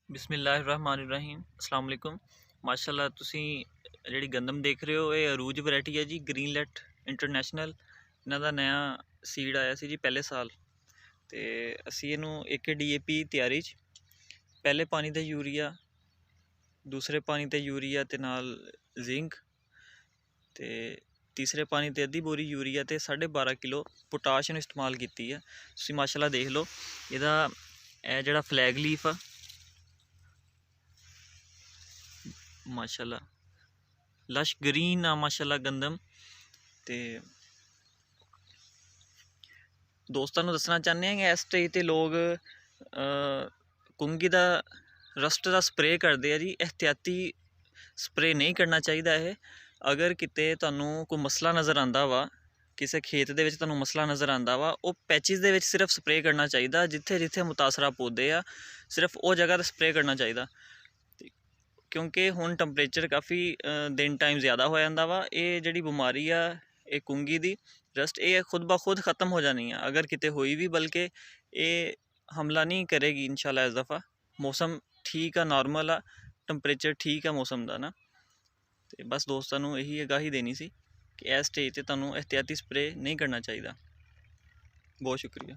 बिस्मिल्लाहिर्रहमानिर्रहीम अस्सलाम वालेकुम। माशाल्लाह तुसी ਜਿਹੜੀ ਗੰਦਮ ਦੇਖ ਰਹੇ ਹੋ ਇਹ ਅਰੂਜ ਵੈਰਾਈਟੀ ਹੈ ਜੀ। ਗ੍ਰੀਨਲੈਟ ਇੰਟਰਨੈਸ਼ਨਲ ਇਹਨਾਂ ਦਾ ਨਵਾਂ ਸੀਡ ਆਇਆ ਸੀ ਜੀ ਪਹਿਲੇ ਸਾਲ, ਤੇ ਅਸੀਂ ਇਹਨੂੰ 1 DAP ਤਿਆਰੀ 'ਚ ਪਹਿਲੇ ਪਾਣੀ ਤੇ ਯੂਰੀਆ, ਦੂਸਰੇ ਪਾਣੀ ਤੇ ਯੂਰੀਆ ਤੇ ਨਾਲ ਜ਼ਿੰਕ, ਤੇ ਤੀਸਰੇ ਪਾਣੀ ਤੇ ਅੱਧੀ ਬੋਰੀ ਯੂਰੀਆ ਤੇ 12.5 ਕਿਲੋ ਪੋਟਾਸ਼ ਨੂੰ ਇਸਤੇਮਾਲ ਕੀਤੀ ਹੈ। ਤੁਸੀਂ ਮਾਸ਼ਾਅੱਲਾ ਦੇਖ ਲਓ ਇਹਦਾ ਇਹ ਜਿਹੜਾ ਫਲੈਗ ਲੀਫ ਆ माशाल्लाह लश ग्रीन आ माशाल्लाह गंदम। ते दोस्तों दसना चाहते हैं कि इस स्टेज ते लोग कुंगी दा रस्ट का स्प्रे करते हैं जी। एहतियाती स्प्रे नहीं करना चाहिए है। अगर किते तुहानू कोई मसला नज़र आंदा वा, किसी खेत दे विच तुहानू मसला नज़र आंदा वा, वो पैचिस दे विच सिर्फ स्प्रे करना चाहिए। जिथे जिथे मुतासरा पौधे आ सिर्फ वो जगह ते स्प्रे करना चाहिए, क्योंकि हुण टैंपरेचर काफ़ी दिन टाइम ज़्यादा हो जाता वा। ये जिहड़ी बीमारी आ ये कुंगी दी रस्ट ये खुद ब खुद ख़त्म हो जानी है अगर किते होई भी, बल्कि ये हमला नहीं करेगी इंशाल्लाह इस दफ़ा। मौसम ठीक आ, नॉर्मल आ, टैंपरेचर ठीक आ मौसम का ना। तो बस दोस्तों नूं यही आगाही देनी सी कि इस स्टेज ते तुहानूं एहतियाती स्प्रे नहीं करना चाहिए। बहुत शुक्रिया।